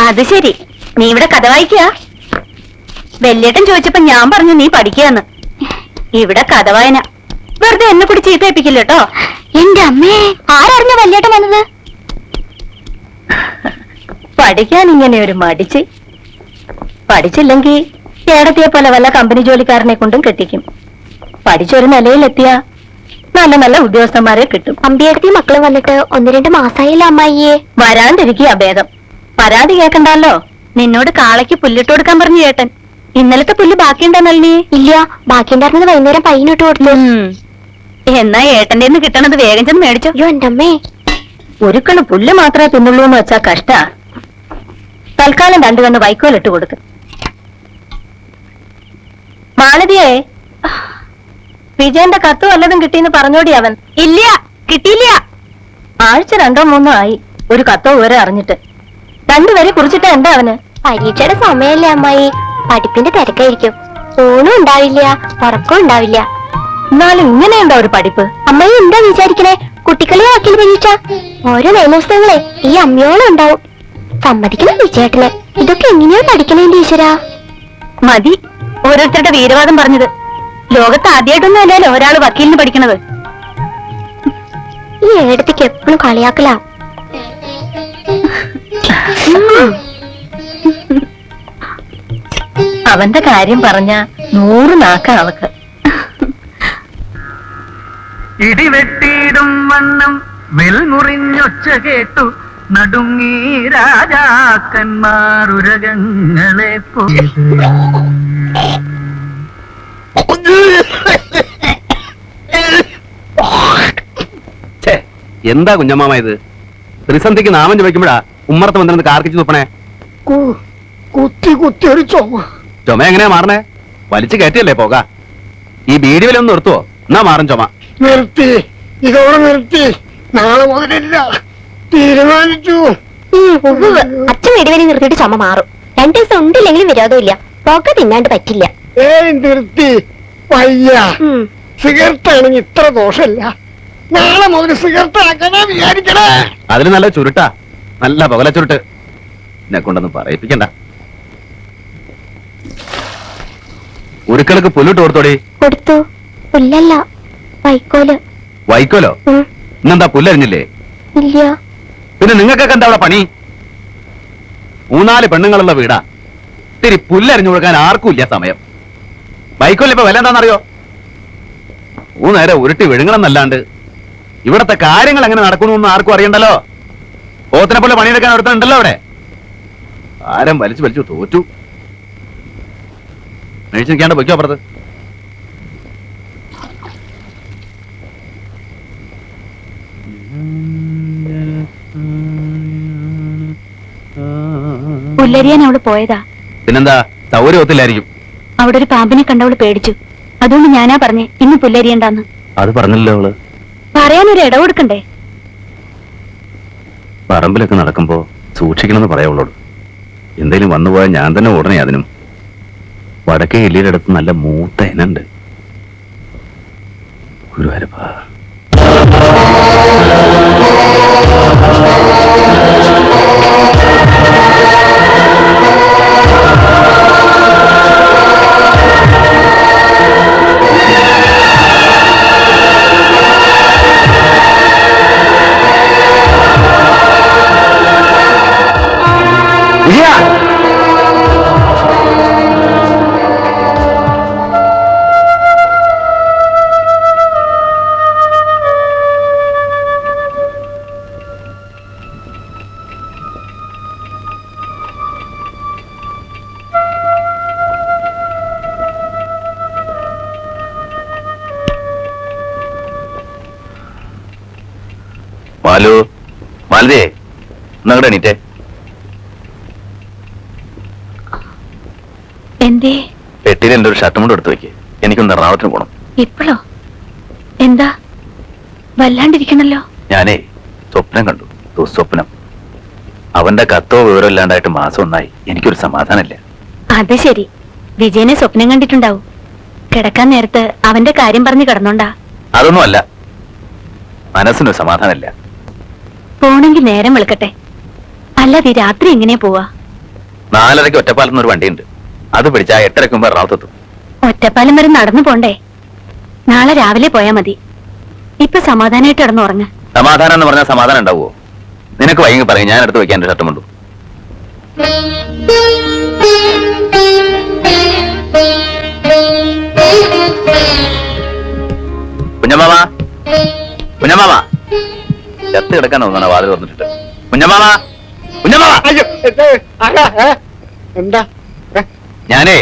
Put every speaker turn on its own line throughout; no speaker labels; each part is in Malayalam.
അത് ശരി, നീ ഇവിടെ കഥ വായിക്കുക. വല്യേട്ടൻ ചോദിച്ചപ്പോ ഞാൻ പറഞ്ഞു നീ പഠിക്കാന്ന്. ഇവിടെ കഥ വായന. വെറുതെ എന്നെ കൂടി ചീത്തയിപ്പിക്കില്ല കേട്ടോ. എന്റെ അമ്മേ, ആരറിഞ്ഞ വല്യേട്ടൻ വന്നത്? പഠിക്കാൻ ഇങ്ങനെ ഒരു മടിച്ച്. പഠിച്ചില്ലെങ്കിൽ കേടത്തിയെ പോലെ വല്ല കമ്പനി ജോലിക്കാരനെ കൊണ്ടും കെട്ടിക്കും. പഠിച്ചൊരു നിലയിലെത്തിയ നല്ല നല്ല ഉദ്യോഗസ്ഥന്മാരെ കിട്ടും. അമ്പിയടുത്തി മക്കള് വന്നിട്ട് 1-2 മാസായില്ല അമ്മായിയെ. വരാണ്ടിരിക്കുക ഭേദം. പരാതി കേൾക്കണ്ടല്ലോ. നിന്നോട് കാളയ്ക്ക് പുല്ലിട്ട് കൊടുക്കാൻ പറഞ്ഞു ചേട്ടൻ. ഇന്നലത്തെ പുല്ല് ബാക്കിയുണ്ടെന്നല്ലേ? ഇല്ല, ബാക്കിയുണ്ടായിരുന്നത് വൈകുന്നേരം പയ്യനിട്ട് കൊടുത്തു. എന്നാ ഏട്ടന്റെ കിട്ടണത് വേഗം ചെന്ന് മേടിച്ചോ. അയ്യോ എന്റെ അമ്മേ, ഒരുക്കണ് പുല്ല് മാത്രമേ തിന്നുള്ളൂ എന്ന് വെച്ചാ കഷ്ട. തൽക്കാലം 2 കണ്ണ് വൈക്കോലിട്ട് കൊടുക്ക്. മാലതിയെ, വിജയന്റെ കത്ത് വല്ലതും കിട്ടിയെന്ന് പറഞ്ഞോടി അവൻ. ഇല്ല, കിട്ടിയില്ല. ആഴ്ച 2-3 ആയി ഒരു കത്തോ വരെ അറിഞ്ഞിട്ട്. 2 വരെ കുറിച്ചിട്ട് എന്താ അവന്? പരീക്ഷയുടെ സമയല്ലേ അമ്മായി, പഠിപ്പിന്റെ തിരക്കായിരിക്കും. ഊണും ഉണ്ടാവില്ല, ഉറക്കവും ഉണ്ടാവില്ല. എന്നാലും ഇങ്ങനെയുണ്ടോ ഒരു പഠിപ്പ്? അമ്മായി എന്താ വിചാരിക്കണേ? കുട്ടികളെ ആക്കിയ പരീക്ഷ ഓരോ നിയമപുസ്തകങ്ങളെ ഈ അമ്മയോളം ഉണ്ടാവും. സമ്മതിക്കണം വിജയേട്ടന്. ഇതൊക്കെ എങ്ങനെയാ പഠിക്കണേ ഈശ്വരാ? മതി ഓരോരുത്തരുടെ വീരവാദം പറഞ്ഞത്. ലോകത്ത് ആദ്യമായിട്ടൊന്നും അല്ലല്ലോ ഒരാള് വക്കീലിന് പഠിക്കണത്. ഈ ഏടത്തേക്ക് എപ്പോഴും കളിയാക്കല. അവന്റെ കാര്യം പറഞ്ഞ 100 നാക്ക അവക്ക്.
ഇടിവെട്ടിയിടും വണ്ണം വെൽമുറിഞ്ഞൊച്ച കേട്ടു നടുങ്ങി രാജാക്കന്മാരുരകങ്ങളെ പോയത്.
എന്താ കുഞ്ഞമ്മാമ ഇത്? ത്രിസന്ധിക്ക് നാമം ചോദിക്കുമ്പോഴാ ഉമ്മറത്ത് വന്നിരുന്ന് കാർക്കിച്ചു തുപ്പണേ.
കുത്തി കുത്തി ഒരു
ചുമ എങ്ങനെയാ മാറണേ? വലിച്ചു കയറ്റിയല്ലേ പോക. ഈ ബീഡി വില ഒന്ന് നിർത്തുവോ? എന്നാ മാറും ചുമ.
നിർത്തി, ഇതോടെ നിർത്തി. നാളെ മുതലില്ല, തീരുമാനിച്ചു.
അച്ഛൻ വെടിവലി നിർത്തിയിട്ട് ചുമ മാറും. 2 ദിവസം ഉണ്ടില്ലെങ്കിലും വിരോധമില്ല. പോക്ക തിന്നാണ്ട് പറ്റില്ല.
നിർത്തി വയ്യ. സിഗരറ്റ് ആണെങ്കിൽ ഇത്ര ദോഷമില്ല. നാളെ മുതൽ സിഗരറ്റ് ആക്കാനാ വിചാരിക്കണേ.
അതിന് നല്ല ചുരുട്ടാ, നല്ല പുകല ചുരുട്ട്. എന്നെ കൊണ്ടൊന്നും പറയിപ്പിക്കണ്ട. ഉരുക്കൾക്ക് പുല്ലിട്ട് കൊടുത്തോടി.
കൊടുത്തു. പുല്ലല്ല, വൈക്കോല്.
വൈക്കോലോ? ഇന്നെന്താ പുല്ലരിഞ്ഞില്ലേ?
ഇല്ല.
പിന്നെ നിങ്ങൾക്കൊക്കെ എന്താ അവിടെ പണി? 3-4 പെണ്ണുങ്ങളുള്ള വീടാ. ഇത്തിരി പുല്ലരിഞ്ഞു കൊടുക്കാൻ ആർക്കും ഇല്ല സമയം. വൈക്കോലിന് ഇപ്പൊ വില എന്താണെന്നറിയോ? 3 നേരം ഉരുട്ടി വിഴുങ്ങണമെന്നല്ലാണ്ട് ഇവിടത്തെ കാര്യങ്ങൾ എങ്ങനെ നടക്കണമെന്ന് ആർക്കും അറിയണ്ടല്ലോ. ഓത്തിനെ പോലെ പണിയെടുക്കാൻ ഒരുത്തനുണ്ടല്ലോ അവിടെ. ആരം വലിച്ചു വലിച്ചു തോറ്റു. മേടിച്ചു നിൽക്കാണ്ട് പൊയ്ക്കോ അപ്പുറത്ത്.
പുല്ലരിയാൻ അവള് പോയതാ.
പിന്നെന്താ, സൗകര്യത്തിലായിരിക്കും.
അവിടെ ഒരു പാമ്പിനെ കണ്ടവള് പേടിച്ചു. അതുകൊണ്ട് ഞാനാ പറഞ്ഞേ ഇന്ന് പുല്ലരിയണ്ടാന്ന്.
അത് പറഞ്ഞല്ലോ അവള്.
പറയാനൊരു ഇട കൊടുക്കണ്ടേ?
പറമ്പിലൊക്കെ നടക്കുമ്പോ സൂക്ഷിക്കണമെന്ന് പറയാവുള്ളൂ. എന്തേലും വന്നുപോയാൽ ഞാൻ തന്നെ ഉടനെ അതിനും. വടക്കേ എല്ലിയുടെ അടുത്ത് നല്ല മൂത്ത ഇനുണ്ട്. ഗുരുവായൂരപ്പാ. മാലു, മാലതേ, എന്നങ്ങടെ എണീറ്റേ.
എന്തേ?
പെട്ടിയിൽ എന്റെ ഒരു ഷർട്ടും കൂടെ എടുത്തു വെക്ക്. എനിക്കൊന്ന് എറണാകുളത്തിന് പോണം.
ഇപ്പോഴോ? എന്താ വല്ലാണ്ടിരിക്കണല്ലോ?
ഞാനേ സ്വപ്നം കണ്ടു, ദുസ്വപ്നം. അവന്റെ കത്തോ വിവരം ഇല്ലാണ്ടായിട്ട് മാസം 1 ആയി. എനിക്കൊരു സമാധാനമില്ല.
അത് ശരി, വിജയനെ സ്വപ്നം കണ്ടിട്ടുണ്ടാവും. കിടക്കാൻ നേരത്ത് അവന്റെ കാര്യം പറഞ്ഞു കിടന്നോണ്ടാ?
അതൊന്നും അല്ല, മനസ്സിനൊരു സമാധാനമില്ല.
പോണെങ്കിൽ നേരം വെളുക്കട്ടെ, അല്ലാതെ രാത്രി എങ്ങനെയാ പോവാ?
4:30 ഒറ്റപ്പാലത്ത് ഒരു വണ്ടിയുണ്ട്. അത് പിടിച്ചാ 8:30 മുമ്പ് എറണാകുളത്തെത്തും.
ഒറ്റപ്പാലം വരെ നടന്നു പോണ്ടേ? നാളെ രാവിലെ പോയാ മതി. ഇപ്പൊ സമാധാനമായിട്ട് കിടന്നുറങ്ങ.
സമാധാനം എന്ന് പറഞ്ഞാൽ സമാധാനം ഉണ്ടാവുമോ? നിനക്ക് വൈകി പറയും, ഞാൻ എടുത്ത് വെക്കാൻ എന്റെ ഷർട്ടുമുണ്ടു. കുഞ്ഞമ്മാമ, കുഞ്ഞമ്മാമ, ചത്ത് കിടക്കാൻ തോന്നണ വാതിൽ തുറന്നിട്ട്. കുഞ്ഞമ്മാമ, കുഞ്ഞമ്മാമ.
അയ്യോ ആരാ? എന്താ?
ഞാനേ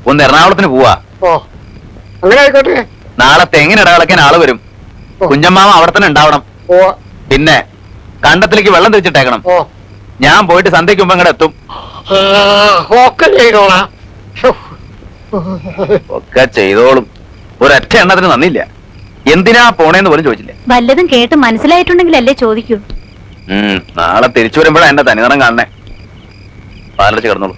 ഒന്ന് എറണാകുളത്തിന് പോവാ.
ഓ അങ്ങനെ ആയിക്കോട്ടെ.
നാളെ തെങ്ങിന് ഇടകളക്കാൻ ആള് വരും. കുഞ്ഞമ്മാമ അവിടെ തന്നെ ഉണ്ടാവണം.
ഓ
പിന്നെ കണ്ടത്തിലേക്ക് വെള്ളം തിരിച്ചിട്ടേക്കണം.
ഓ
ഞാൻ പോയിട്ട് സന്ധ്യയ്ക്ക് മുമ്പ് ഇങ്ങോട്ട് എത്തും.
ഒക്കെ ചെയ്തോളാം.
ഒക്കെ ചെയ്തോളും. ഒരൊറ്റ എണ്ണത്തിന് നന്ദിയില്ല. എന്തിനാ പോണേന്ന് പോലും ചോദിച്ചില്ല.
വല്ലതും കേട്ട് മനസ്സിലായിട്ടുണ്ടെങ്കിലല്ലേ ചോദിക്കൂ.
നാളെ തിരിച്ചു വരുമ്പോഴാ എന്റെ തനിനിറം കാണണേ. പാലടിച്ച് കിടന്നോളൂ.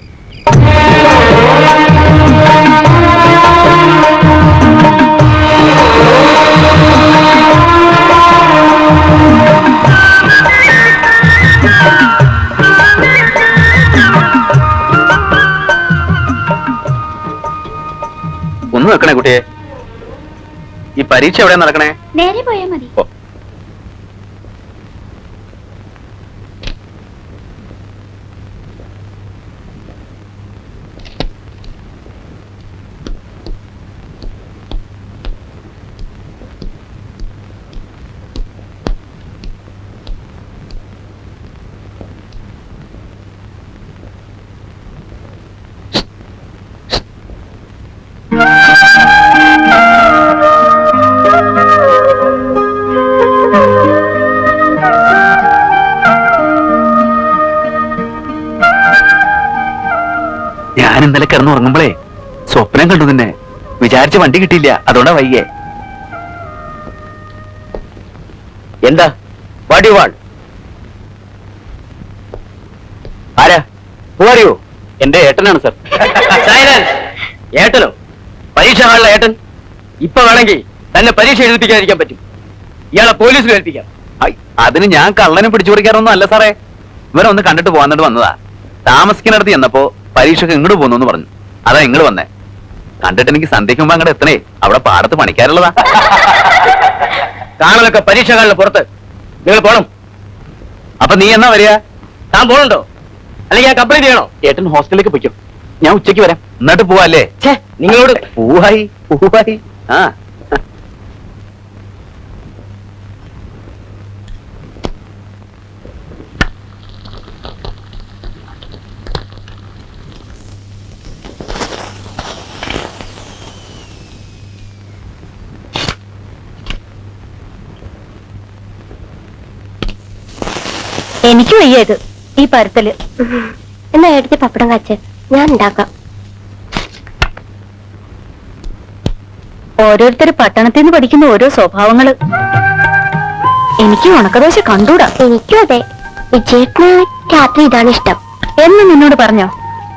ഒന്ന് വെക്കണേ കുട്ടിയെ. ഈ പരീക്ഷ എവിടെയാ നടക്കണേ?
നേരെ പോയാ മതി.
ഓ. ഞാൻ ഇന്നലെ കിടന്നുറങ്ങുമ്പോഴേ സ്വപ്നം കണ്ടു നിന്നെ. വിചാരിച്ച വണ്ടി കിട്ടിയില്ല, അതുകൊണ്ടാ വൈകിയേ. എന്താ വാടിവാൾ? ആരാ? അറിയോ? എന്റെ ഏട്ടനാണ് സർ. ഏട്ടനോ? പരീക്ഷ ഹാളിലെ ഏട്ടൻ? ഇപ്പൊ വേണമെങ്കിൽ തന്നെ പരീക്ഷ എഴുതിപ്പിക്കാതിരിക്കാൻ പറ്റും. ഇയാളെ പോലീസിൽ ഏൽപ്പിക്കാം. അതിന് ഞാൻ കള്ളനെ പിടിച്ചു പറിക്കാറൊന്നും അല്ല സാറേ. ഇവരെ ഒന്ന് കണ്ടിട്ട് പോകാന്നിട്ട് വന്നതാ. താമസിക്കുന്നിടത്ത് ചെന്നപ്പോ പരീക്ഷക്ക് ഇങ്ങോട്ട് പോകുന്നു പറഞ്ഞു. അതാ ഇങ്ങോട്ട് വന്നേ. കണ്ടിട്ട് എനിക്ക് സന്ധ്യയ്ക്ക് മുമ്പ് അങ്ങോട്ട് എത്തണേ. അവിടെ പാടത്ത് പണിക്കാറുള്ളതാ. കാണലൊക്കെ പരീക്ഷ കാലിന് പുറത്ത്. നിങ്ങൾ പോണം. അപ്പൊ നീ എന്നാ വരിക? താൻ പോണുണ്ടോ? അല്ലെങ്കിൽ ഞാൻ കംപ്ലൈന്റ് ചെയ്യണോ? ഏട്ടൻ ഹോസ്റ്റലിലേക്ക് പൊയ്ക്കും. ഞാൻ ഉച്ചയ്ക്ക് വരാം. എന്നിട്ട് പോവാല്ലേ? നിങ്ങളോട് പൂവായി പൂവായി. ആ
എനിക്ക് വയ്യ ഇത്, ഈ പരുത്തല്. എന്നാ എടുത്ത് പപ്പടം കാച്ചേ, ഞാൻ ഉണ്ടാക്കാം. ഓരോരുത്തര് പട്ടണത്തിൽ നിന്ന് പഠിക്കുന്ന ഓരോ സ്വഭാവങ്ങള്. എനിക്ക് ഉണക്കദോശ കണ്ടൂടാ. എനിക്കും അതെ. വിജയേട്ടന് രാത്രി ഇതാണ് ഇഷ്ടം എന്ന് നിന്നോട് പറഞ്ഞോ?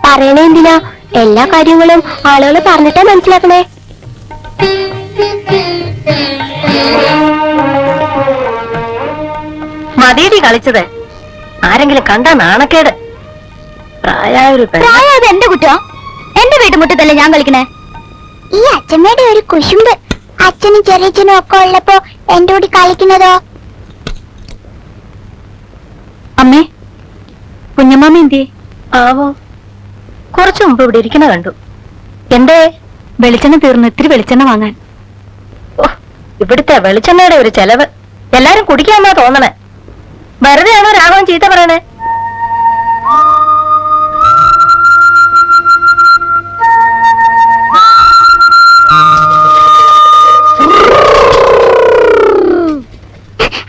പറയണേ എന്തിനാ? എല്ലാ കാര്യങ്ങളും ആളുകൾ പറഞ്ഞിട്ടാ മനസ്സിലാക്കണേ. മതിയടി കളിച്ചത്. ആരെങ്കിലും കണ്ടാ നാണക്കേട്. പ്രായത് എന്റെ കുറ്റം. എന്റെ വീട്ടുമുറ്റത്തല്ലേ ഞാൻ കളിക്കണേ. ഈ അച്ഛമ്മയുടെ ഒരു കുശുമ്പ്. അച്ഛനും ചെറിയച്ഛനും ഒക്കെ ഉള്ളപ്പോ എന്റെ കൂടി കളിക്കുന്നതോ? അമ്മേ, കുഞ്ഞമ്മാമ എന്തിയെ? ആവോ, കുറച്ചു മുമ്പ് ഇവിടെ ഇരിക്കണ കണ്ടു. എന്തേ? വെളിച്ചെണ്ണ തീർന്നു, ഇത്തിരി വെളിച്ചെണ്ണ വാങ്ങാൻ. ഇവിടുത്തെ വെളിച്ചെണ്ണയുടെ ഒരു ചെലവ്. എല്ലാരും കുടിക്കാന്നാ തോന്നണേ. വെറുതെയാണോ രാഘവൻ ചീത്ത പറയണേ?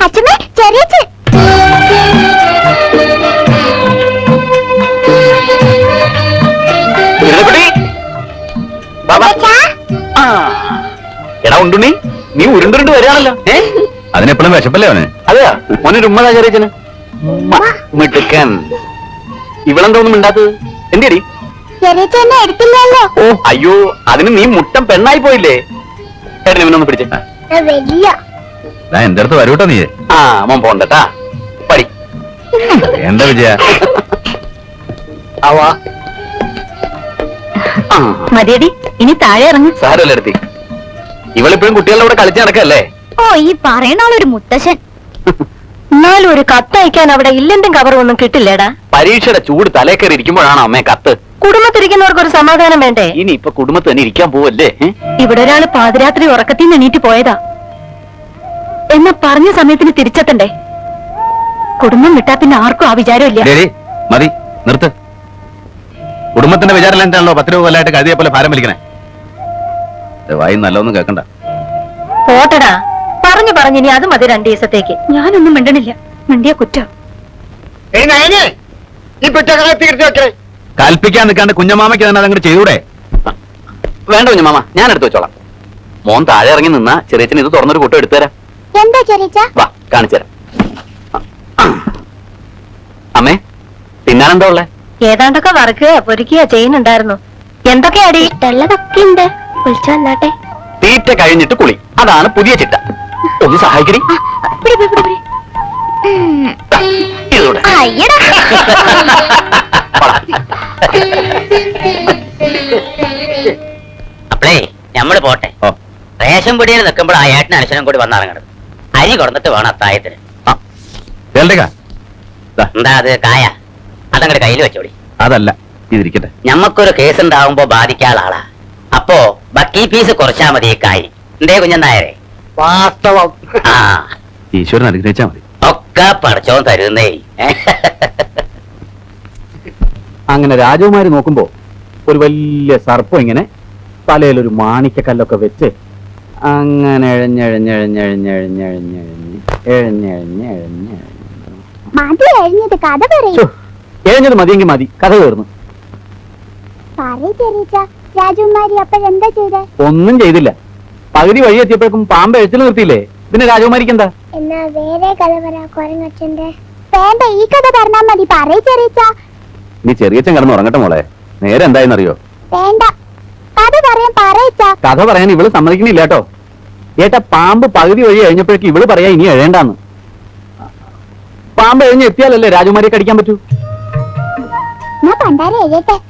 അച്ഛമ്മേ, ചെറിയച്ഛൻ.
എടാ ഉണ്ടുണ്ണി, നീ ഉരുണ്ടുരുണ്ട് വരികയാണല്ലോ. അതിനെപ്പോഴും വിശപ്പല്ലേ അവന്? അതെയാ, മോനൊരു ഉമ്മ ചെറിയച്ഛന്. മിടുക്കൻ. ഇവളെന്തോന്നും മിണ്ടാത്തത്? എന്റെടി
ചെറിയച്ഛനെ എടുത്തില്ലല്ലോ.
ഓ അയ്യോ, അതിന് നീ മുട്ടം പെണ്ണായി പോയില്ലേ? ഏട്ടൻ ഇവനൊന്ന് പിടിച്ചേ.
വലിയ
എന്റെ അടുത്ത് വരൂട്ടോ നീ. ആ മോൻ പോണ്ടട്ടാ, പടി. എന്താ വിജയ?
ആവാ
മതിയടി, ഇനി താഴെ ഇറങ്ങി.
സാരല്ല എടുത്തി, ഇവളിപ്പോഴും കുട്ടികളുടെ കൂടെ കളിച്ച് നടക്കല്ലേ?
ഓ, ഈ പറയണ ആളൊരു മുത്തശ്ശൻ. എന്നാലും ഒരു കത്തയക്കാൻ അവിടെ ഇല്ലെന്തും കവറും ഒന്നും കിട്ടില്ലേടാ.
പരീക്ഷയുടെ ചൂട് തലേ കയറി ഇരിക്കുമ്പോഴാണോ അമ്മേ കത്ത്?
കുടുംബത്തിരിക്കുന്നവർക്ക് ഒരു സമാധാനം വേണ്ടേ?
ഇനി ഇപ്പൊ കുടുംബത്തിൽ തന്നെ ഇരിക്കാൻ പോവല്ലേ?
ഇവിടെ ഒരാള് പാതിരാത്രി ഉറക്കത്തിൽ നിന്ന് എണീറ്റ് പോയതാ. എന്നാ പറഞ്ഞ സമയത്തിന് തിരിച്ചെത്തണ്ടേ? കുടുംബം വിട്ടാ പിന്നെ ആർക്കും ആ വിചാരമില്ല.
മതി, നിർത്ത്. കുടുംബത്തിന്റെ വിചാരം എന്താണല്ലോ 10 രൂപ കൊല്ലായിട്ട് കഴുതിയെ പോലെ ഭാരം വലിക്കണേ. വായി നല്ലൊന്നും കേൾക്കണ്ട.
പോട്ടടാ, പറഞ്ഞു ഇനി അത് മതി 2 ദിവസത്തേക്ക്. ഞാനൊന്നും മിണ്ടണില്ല, മിണ്ടിയ കുറ്റം.
ഈ പെട്ടകത്ത് തിരിച്ചു വെക്കേ.
കൽപ്പിക്കാൻ നിൽക്കാണ്ട് കുഞ്ഞമാമയ്ക്ക് തന്നെ അതങ്ങോട്ട് ചെയ്തൂടെ? വേണ്ട കുഞ്ഞമാമ, ഞാൻ എടുത്തു വെച്ചോളാം. മോൻ താഴെ ഇറങ്ങി നിന്നാ ചെറിയച്ഛന് ഇത് തുറന്നൊരു കൂട്ടം എടുത്തുതരാം.
എന്താ ചെറിയ?
വാ, കാണിച്ചു തരാം. അമ്മേ, തിന്നാനെന്താ ഉള്ളേ?
ഏതാണ്ടൊക്കെ വറുക്കുക പൊരിക്കുക ചെയ്യുന്നുണ്ടായിരുന്നു. എന്തൊക്കെയാടി? ഉള്ളതൊക്കെ ഉണ്ട്. വിളിച്ചു വന്നാട്ടെ.
തീറ്റ കഴിഞ്ഞിട്ട് കുളി, അതാണ് പുതിയ ചിട്ട. ഒന്ന് സഹായിക്കടി. ഇതൂടെ.
അപ്പളേ ഞമ്മള് പോട്ടെ.
ഓ,
റേഷൻ പൊടിയിൽ നിൽക്കുമ്പോൾ ആ ഏട്ടന് അനുസരണം കൂടി വന്നിറങ്ങണം. അരി കൊടുത്തിട്ട് വേണം അത്തായത്തിന്.
കേൾക്കാം.
എന്താ അത് കായ? അതങ്ങടെ കയ്യിൽ വെച്ചോടി.
അതല്ല, ഇതിരിക്കട്ടെ.
ഞമ്മക്കൊരു കേസ് ഉണ്ടാവുമ്പോ ബാധിക്കാനുള്ള ആളാ. അപ്പോ ബക്കി ഫീസ് കുറച്ചാ മതി ഈ കായ്. എന്തേ കുഞ്ഞനായരെ?
വാസ്തവം.
ആ,
ഈശ്വരൻ അനുഗ്രഹിച്ചാ മതി.
ഒക്കെ പഠിച്ചോൻ തരുന്നേ.
അങ്ങനെ രാജകുമാരി നോക്കുമ്പോ ഒരു വലിയ സർപ്പം ഇങ്ങനെ തലയിലൊരു മാണിക്കക്കല്ലൊക്കെ വെച്ച് അങ്ങനെ എഴഞ്ഞത് മതിയെങ്കിൽ മതി, കഥ തീർന്നു.
രാജകുമാരി അപ്പോഴെന്താ ചെയ്തേ?
ഒന്നും ചെയ്തില്ല. പകുതി വഴി എത്തിയപ്പോഴേക്കും പാമ്പ് എഴുത്തിൽ നിർത്തിയില്ലേ? പിന്നെ രാജകുമാരിക്ക് എന്താ?
എന്നാ വേറെ കഥ പറ കൊരങ്ങച്ചന്റെ. വേണ്ട, ഈ കഥ പറഞ്ഞാ മതി. പറയ് ചെറിയച്ച.
നീ ചെറിയച്ഛൻ കിടന്ന് ഉറങ്ങട്ടെ മോളെ. നേരെ എന്തായെന്നറിയോ?
വേണ്ട, കഥ പറയാൻ പറയച്ച.
കഥ പറയാൻ ഇവള് സമ്മതിക്കണില്ല കേട്ടോ. ഏട്ടാ, പാമ്പ് പകുതി വഴി കഴിഞ്ഞപ്പോഴേക്കും ഇവള് പറയാ ഇനി എഴേണ്ടാന്ന്. പാമ്പ് എഴിഞ്ഞ് എത്തിയാലല്ലേ രാജകുമാരിയെ കടിക്കാൻ പറ്റൂ.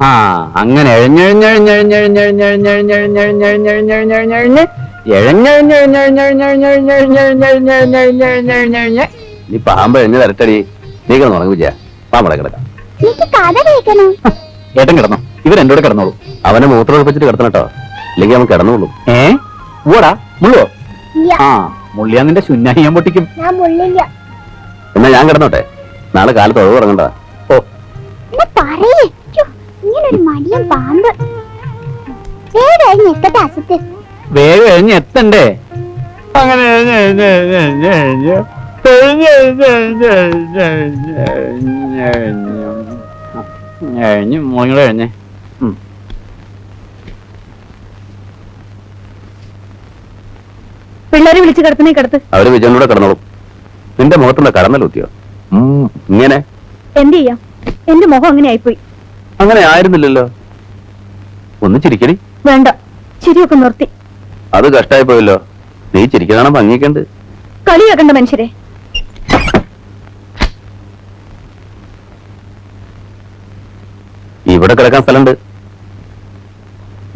ആ, അങ്ങനെ നീ പാമ്പ് എഴിഞ്ഞ് തരട്ടടി. നീ കിടന്നു ഉറങ്ങി വിജയ. പാമ്പളെ കിടക്കാം. ഏട്ടൻ കിടന്നോ? ഇവർ എന്നോട് കിടന്നോളൂ. അവനെ മൂത്രം ഒളിപ്പിച്ചിട്ട് കിടത്തണം കേട്ടോ, ഇല്ലെങ്കിൽ അവൻ കിടന്നോളൂ. ഓടാ മുള്ളോ? ആ, മുള്ളിയാ നിന്റെ ശുന്നായി ഞാൻ പൊട്ടിക്കും. എന്നാ ഞാൻ കിടന്നോട്ടെ, നാളെ കാലത്ത് ഒഴിവ് ഉറങ്ങണ്ട. ഓ, വേഗം എഴിഞ്ഞ് എത്തണ്ടേ? അങ്ങനെ എഴിഞ്ഞ് മോങ്ങളെ എഴിഞ്ഞേ.
പിള്ളേരെ വിളിച്ച് കിടത്തണേ കിടത്ത്.
അവര് വിജയനൂടെ കിടന്നോളും. നിന്റെ മുഖത്തുള്ള കടന്നലൂത്തിയോ? ഇങ്ങനെ
എന്ത് ചെയ്യാം, എന്റെ മുഖം അങ്ങനെ ആയിപ്പോയി.
അങ്ങനെ ആയിരുന്നില്ലല്ലോ. ഒന്ന് ചിരിക്കടി.
വേണ്ട, ചിരിയൊക്കെ നിർത്തി.
അത് കഷ്ടായി പോയല്ലോ. നീ ചിരിക്കാനാണ് ഭംഗിക്കണ്ട്.
കളിയാക്കണ്ട മനുഷ്യരെ.
ഇവിടെ കിടക്കാൻ സ്ഥലമുണ്ട്.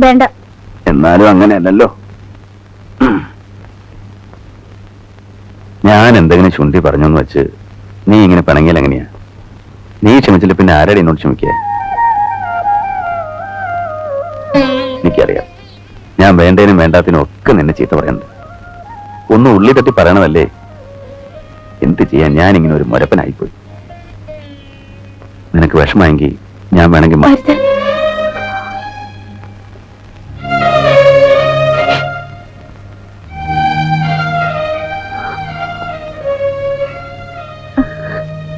വേണ്ട.
എന്നാലും അങ്ങനെയല്ലല്ലോ. ഞാൻ എന്തെങ്കിലും ചുണ്ടി പറഞ്ഞെന്ന് വെച്ച് നീ ഇങ്ങനെ പിണങ്ങിയാൽ എങ്ങനെയാ? നീ ക്ഷമിച്ചില്ല പിന്നെ ആരാടി എന്നോട് ക്ഷമിക്കുക? എനിക്കറിയാം, ഞാൻ വേണ്ടതിനും വേണ്ടാത്തിനും ഒക്കെ നിന്നെ ചീത്ത പറയുന്നുണ്ട്. ഒന്ന് ഉള്ളി തട്ടി പറയണതല്ലേ. എന്ത് ചെയ്യാൻ, ഞാൻ ഇങ്ങനെ ഒരു മുരപ്പനായിപ്പോയി. നിനക്ക് വിഷമായെങ്കിൽ ഞാൻ വേണമെങ്കിൽ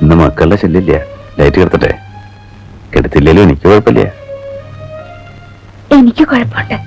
ഇന്ന് മക്കളുടെ ശല്യമില്ല. ലൈറ്റ് കെടുത്തട്ടെ. കെടുത്തില്ലല്ലോ, എനിക്ക് കുഴപ്പമില്ല.
എനിക്ക് കുഴപ്പമുണ്ട്.